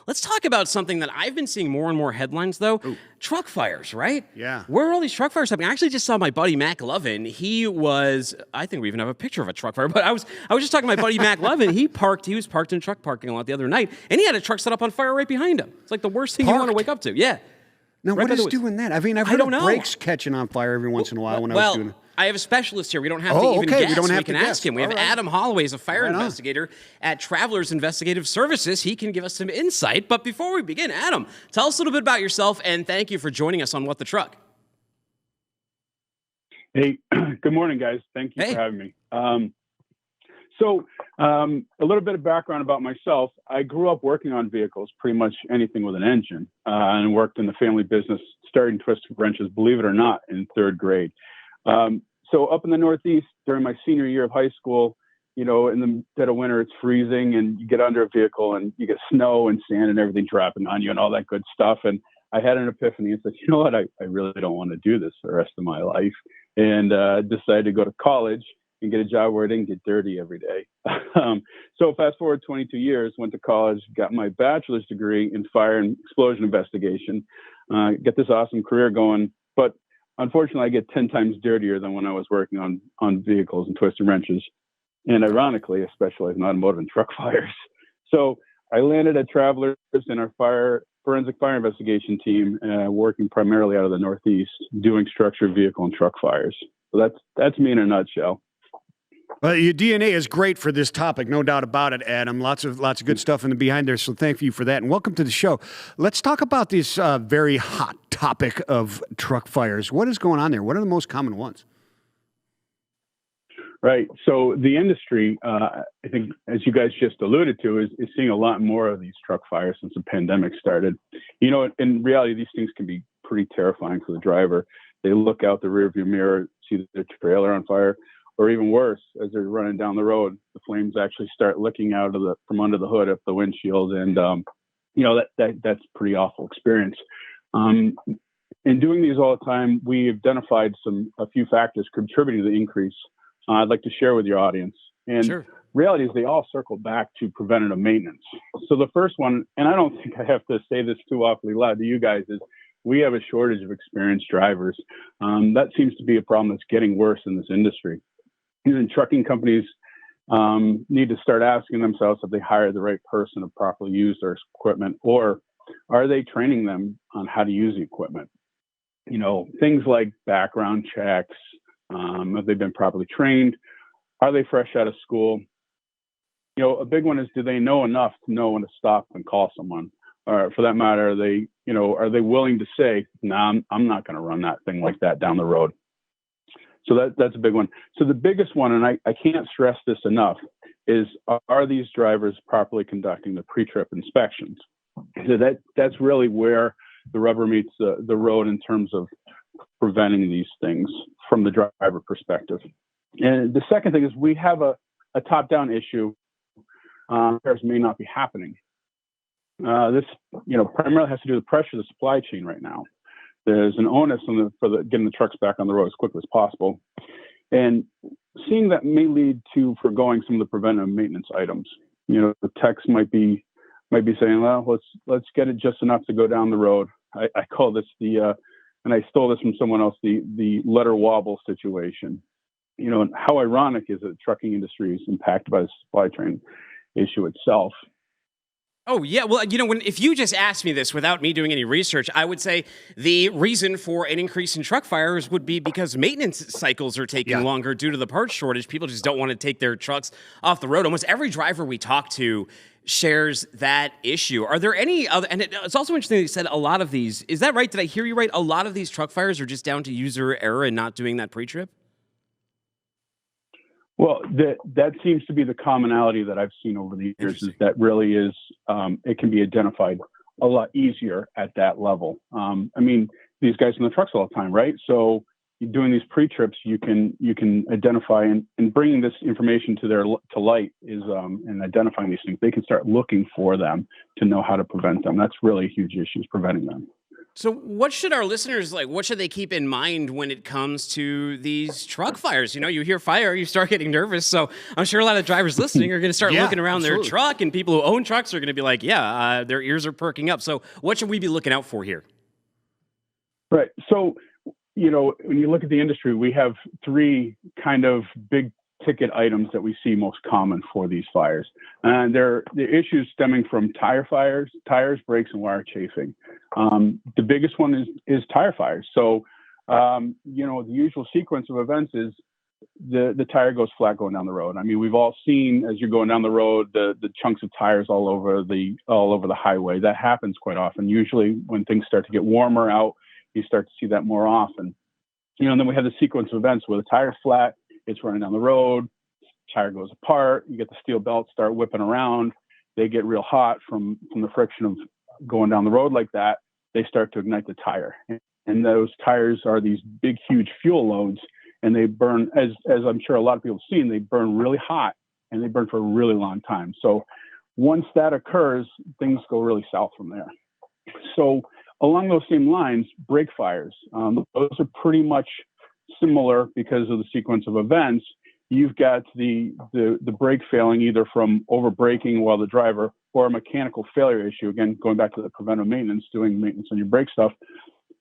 Let's talk about something that I've been seeing more and more headlines, though. Ooh. Truck fires, right? Yeah. Where are all these truck fires happening? I actually just saw my buddy Mac Lovin. He was, I think we even have a picture of a truck fire, but I was just talking to my buddy Mac Lovin. He was parked in a truck parking lot the other night, and he had a truck set up on fire right behind him. It's like the worst thing you want to wake up to. Yeah. Now, Right what is by the- doing that? I mean, I've I heard don't of know. brakes catching on fire every once in a while when I was doing it. I have a specialist here. We don't have to Oh, even okay. guess. We don't have we can to ask guess. him. We have All right. Adam Holloway, is a fire Right on. investigator at Travelers Investigative Services. He can give us some insight. But before we begin, Adam, tell us a little bit about yourself, and thank you for joining us on What the Truck. Hey, good morning, guys. Thank you for having me. A little bit of background about myself. I grew up working on vehicles, pretty much anything with an engine, and worked in the family business, starting twisting wrenches, believe it or not, in third grade. So up in the Northeast, during my senior year of high school, in the dead of winter, it's freezing, and you get under a vehicle, and you get snow and sand and everything dropping on you and all that good stuff. And I had an epiphany and said, you know what, I really don't want to do this for the rest of my life. And decided to go to college and get a job where I didn't get dirty every day. So fast forward 22 years, went to college, got my bachelor's degree in fire and explosion investigation, get this awesome career going. But unfortunately, I get 10 times dirtier than when I was working on vehicles and twisting wrenches. And ironically, I specialize in automotive and truck fires. So I landed at Travelers in our forensic fire investigation team, working primarily out of the Northeast, doing structured vehicle and truck fires. So that's me in a nutshell. Well, your DNA is great for this topic, no doubt about it, Adam. Lots of good stuff in the behind there, so thank you for that. And welcome to the show. Let's talk about this very hot topic of truck fires. What is going on there? What are the most common ones? Right. So the industry, I think, as you guys just alluded to, is seeing a lot more of these truck fires since the pandemic started. In reality, these things can be pretty terrifying for the driver. They look out the rearview mirror, see their trailer on fire, or even worse, as they're running down the road, the flames actually start licking out from under the hood of the windshield, and that's a pretty awful experience. In doing these all the time, we identified a few factors contributing to the increase. I'd like to share with your audience. And Sure. Reality is they all circle back to preventative maintenance. So the first one, and I don't think I have to say this too awfully loud to you guys, is we have a shortage of experienced drivers. That seems to be a problem that's getting worse in this industry. Even trucking companies need to start asking themselves if they hired the right person to properly use their equipment, or are they training them on how to use the equipment? Things like background checks, have they been properly trained? Are they fresh out of school? A big one is, do they know enough to know when to stop and call someone? Or for that matter, are they willing to say, nah, I'm not going to run that thing like that down the road? So that's a big one. So the biggest one, and I can't stress this enough, is, are these drivers properly conducting the pre-trip inspections? So that's really where the rubber meets the road in terms of preventing these things from the driver perspective. And the second thing is, we have a top-down issue. Repairs may not be happening. This primarily has to do with the pressure of the supply chain right now. There's an onus for getting the trucks back on the road as quickly as possible. And seeing that may lead to foregoing some of the preventive maintenance items. The techs might be saying, well, let's get it just enough to go down the road. I call this and I stole this from someone else, the letter wobble situation. And how ironic is that the trucking industry is impacted by the supply chain issue itself. Oh, yeah. Well, if you just asked me this without me doing any research, I would say the reason for an increase in truck fires would be because maintenance cycles are taking longer due to the parts shortage. People just don't want to take their trucks off the road. Almost every driver we talk to shares that issue. Are there any other, and it's also interesting that you said a lot of these, is that right? Did I hear you right? A lot of these truck fires are just down to user error and not doing that pre-trip? Well, that seems to be the commonality that I've seen over the years, is that really is, it can be identified a lot easier at that level. These guys in the trucks all the time, right? So doing these pre-trips, you can identify, and bringing this information to light is, and identifying these things, they can start looking for them to know how to prevent them. That's really a huge issue, is preventing them. So what should our listeners what should they keep in mind when it comes to these truck fires? You hear fire, you start getting nervous. So I'm sure a lot of drivers listening are going to start Yeah, looking around absolutely. their truck, and people who own trucks are going to be like, their ears are perking up. So what should we be looking out for here? Right. So, when you look at the industry, we have three kind of big ticket items that we see most common for these fires. And they're the issues stemming from tires, brakes, and wire chafing. The biggest one is tire fires. So, the usual sequence of events is the tire goes flat going down the road. I mean, we've all seen as you're going down the road, the chunks of tires all over the highway. That happens quite often. Usually when things start to get warmer out, you start to see that more often. And then we have the sequence of events where the tire's flat, it's running down the road, tire goes apart, you get the steel belts start whipping around, they get real hot from the friction of going down the road like that, they start to ignite the tire. And those tires are these big, huge fuel loads, and they burn, as I'm sure a lot of people have seen, they burn really hot, and they burn for a really long time. So once that occurs, things go really south from there. So along those same lines, brake fires, those are pretty much similar because of the sequence of events. You've got the brake failing either from over braking while the driver or a mechanical failure issue. Again, going back to the preventive maintenance, doing maintenance on your brake stuff,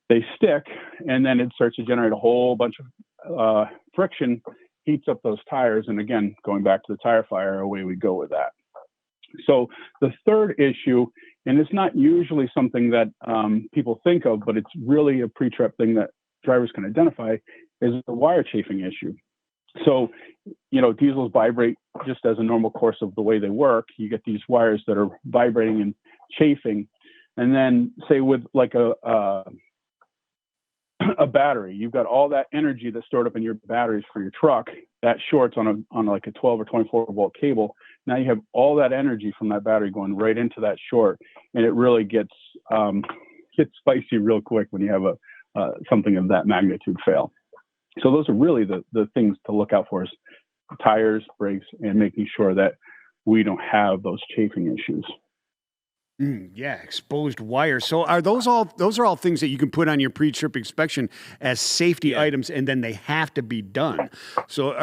they stick, and then it starts to generate a whole bunch of friction, heats up those tires, and again, going back to the tire fire, away we go with that. So the third issue, and it's not usually something that people think of, but it's really a pre-trip thing that drivers can identify, is the wire chafing issue. So, diesels vibrate just as a normal course of the way they work. You get these wires that are vibrating and chafing. And then say with like a battery, you've got all that energy that's stored up in your batteries for your truck that shorts on like a 12 or 24 volt cable. Now you have all that energy from that battery going right into that short, and it really gets spicy real quick when you have something of that magnitude fail. So those are really the things to look out for: is tires, brakes, and making sure that we don't have those chafing issues. Yeah, exposed wires. So are those are all things that you can put on your pre-trip inspection as safety items, and then they have to be done. So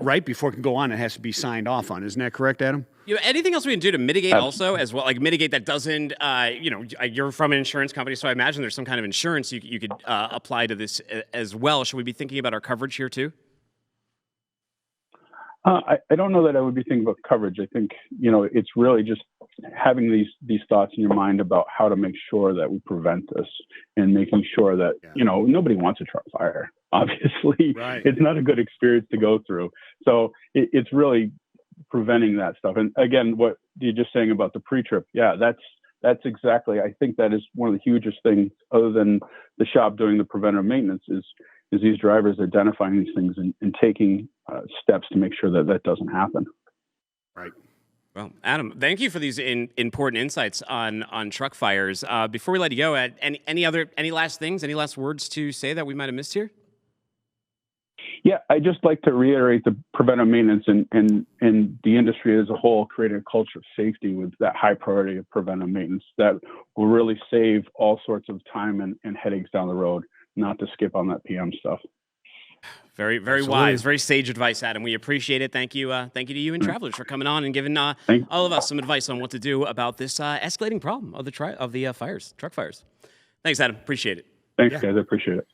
right before it can go on, it has to be signed off on. Isn't that correct, Adam? Anything else we can do to mitigate also as well, like mitigate that doesn't, you're from an insurance company, so I imagine there's some kind of insurance you could apply to this as well. Should we be thinking about our coverage here too? I don't know that I would be thinking about coverage. I think, it's really just having these thoughts in your mind about how to make sure that we prevent this, and making sure that, nobody wants a truck fire. Obviously, right. It's not a good experience to go through. So it's really preventing that stuff. And again, what you're just saying about the pre-trip, that's exactly, I think that is one of the hugest things, other than the shop doing the preventive maintenance, is these drivers identifying these things and taking steps to make sure that doesn't happen. Right. Well, Adam, thank you for these important insights on truck fires. Before we let you go, any last things, any last words to say that we might have missed here? Yeah, I just like to reiterate the preventive maintenance and the industry as a whole, creating a culture of safety with that high priority of preventive maintenance that will really save all sorts of time and headaches down the road, not to skip on that PM stuff. Very, very wise, very sage advice, Adam. We appreciate it. Thank you. Thank you to you and Travelers for coming on and giving all of us some advice on what to do about this escalating problem of the truck fires. Thanks, Adam. Appreciate it. Thanks, guys. I appreciate it.